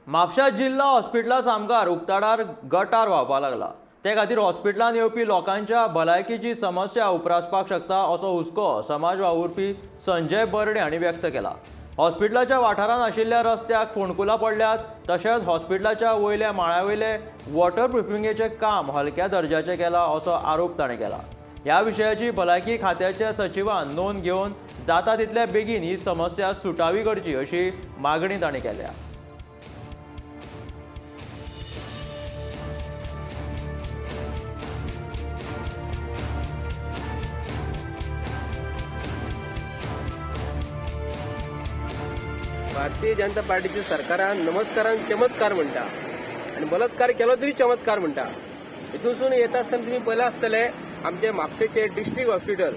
म्हापशा जिल्हा हॉस्पिटला सामकार उक्ताडार गटार व्हांवपाक लागला। ते खातीर हॉस्पिटलांत येवपी लोकांच्या भलायकेची समस्या उप्रासपाक शकता असो हुस्को समाज वावुरपी संजय बर्डे हांणी व्यक्त केला। हॉस्पिटलाच्या वाठारांत आशिल्ल्या रस्त्याक फोंडकुलां पडल्यात, तशेंच हॉस्पिटलाच्या वयल्या माळ्यावयले वॉटर प्रुफिंगेचें काम हलक्या दर्जाचें केलां असो आरोप ताणें केला। ह्या विशयाची भलायकी खात्याच्या सचिवान नोंद घेवन जाता तितले बेगीन ही समस्या सुटावी करची अशी मागणी ताणें केल्या। भारतीय जनता पार्टीच्या सरकारान नमस्कारान चमत्कार म्हणटा आणि बलात्कार केलो तरी चमत्कार म्हणटा। हितून येता आसतना तुम्ही पळयला आसतले आमचे म्हापशेचे डिस्ट्रिक्ट हॉस्पिटल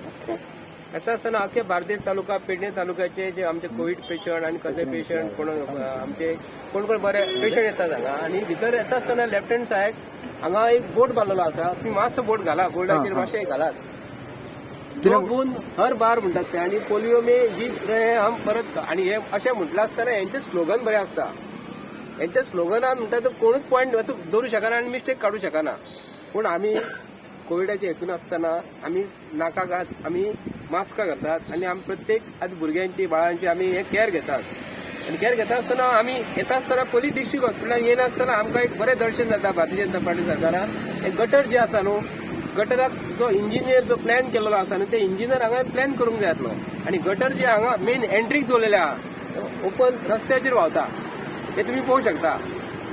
येता आसतना अख्खे बार्देस तालुका पेडणे तालुक्याचे जे आमचे कोविड पेशंट आणि कसले पेशंट कोण आमचे कोण बरे पेशंट येतात हांगा आणि भितर येता आसतना लेफ्ट हँड सायड हांगा एक बोर्ड बांदलेलो आसा। तुम्ही मातसो बोर्ड घाला, बोर्डाचेर मातशें घालात। तो गुण हर बार म्हणतात ते आणि पोलिओ में जीत रहे हम परत आणि हे अशें म्हटलं आसतना यांचे स्लोगन बरें आसता। यांच्या स्लोगनान म्हणटा तो कोणूच पॉयंट असं दवरूं शकना आणि मिस्टेक काडू शकना। पूण आमी कोविडाच्या हेतून आसतना आमी नाकाक आमी मास्कां घालतात आणि आमी प्रत्येक आतां भुरग्यांची बाळांची आमी हे केअर घेतात आणि केअर घेता आसतना आमी येता आसतना पयलीं डिस्ट्रिक्ट हॉस्पिटलांत येना आसतना आमकां एक बरें दर्शन जाता भारतीय जनता पार्टी सरकारान। हे गटर जे आसा न्हू, गटराक जो इंजिनियर जो प्लॅन केलेलो आसा न्हू, ते इंजिनियर हांगा प्लॅन करूंक जाय आसलो आणि गटर जे हांगा मेन एंट्रीक दवरलेले आहा ओपन रस्त्याचेर व्हांवता हे तुम्ही पळोवंक शकता।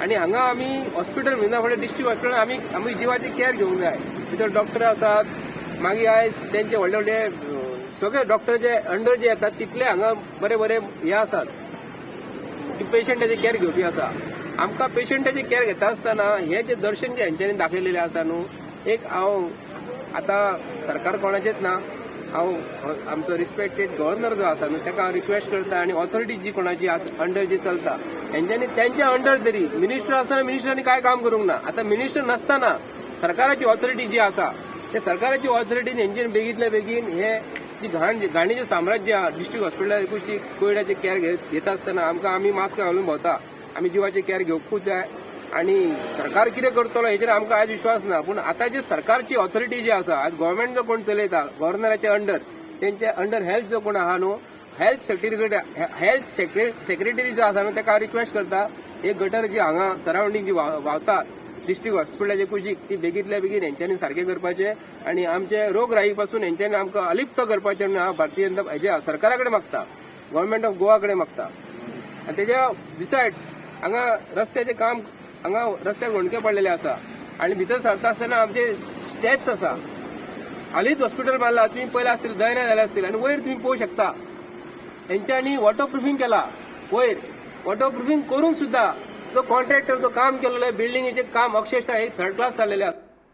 आणि हांगा आमी हॉस्पिटल म्हणना फुडें डिस्ट्रिक्ट हॉस्पिटल आमी जिवाची केअर घेवंक जाय। भितर डॉक्टर आसात, मागीर आयज तेंचे व्हडले व्हडले सगळे डॉक्टर जे अंडर जे येतात तितले हांगा बरे बरे हे आसात पेशंटाची केअर घेवपी आसा। आमकां पेशंटाची केअर घेता आसतना हे जे दर्शन जे हेंच्यांनी दाखयलेले आसा न्हू, एक हांव आतां सरकार कोणाचेच ना, हांव आमचो रिस्पेक्टेड गव्हर्नर जो आसा न्हू ताका हांव रिक्वेस्ट करता आणि ऑथॉरिटी जी कोणाची अंडर जी चलता हेंच्यांनी त्यांच्या अंडर तरी मिनिस्टर आसतना मिनिस्टरांनी काय काम करूंक ना। आता मिनिस्टर नसताना सरकाराची ऑथॉरिटी जी आसा त्या सरकाराची ऑथॉरिटीन हेंच्यानी बेगीतल्या बेगीन हे जी घाणीचें साम्राज्य आहा डिस्ट्रिक्ट हॉस्पिटलाची कोविडाची केअर घेता आसतना आमी मास्क घालून भोंवता, आमी जिवाची केअर घेवपूच जाय आणि सरकार कितें करतलो हेचेर आमकां आज विश्वास ना। पूण आतां जी सरकारची ऑथॉरिटी जी आसा आज गव्हर्नमेंट जो कोण चलयता गव्हर्नराच्या अंडर तेंच्या अंडर हेल्थ जो कोण आहा न्हू हेल्थ सेक्रेटरी जो आसा न्हू ताका हांव रिक्वेस्ट करता हे गटर जी हांगा सरावंडींग जी व्हांवता डिस्ट्रिक्ट हॉस्पिटलाचे कुशीक ती बेगीतल्या बेगीन हेंच्यांनी सारखे करपाचे आणि आमचे रोगराई पासून हेंच्यांनी आमकां अलिप्त करपाचे म्हणून हांव भारतीय जनता हेच्या सरकारा कडेन मागता, गव्हर्नमेंट ऑफ गोवा कडेन मागता। आनी तेच्या बिसायड्स हांगा रस्त्याचें काम हांगा रस्त्याक होणके पडलेले आसा आणि भितर सरता आसतना आमचे स्टेप्स आसा। हालींच हॉस्पिटल बांदला, तुम्ही पयला आसतील दयना जाले आसतील आणि वयर तुम्ही पळोवंक शकता हेंच्यांनी वॉटर प्रुफिंग केला। वयर वॉटर प्रुफिंग करून सुद्धा जो कॉन्ट्रॅक्टर जो काम केलेलो बिल्डिंगेचे काम अक्षरशः एक थर्ड क्लास जाल्लेले आसा।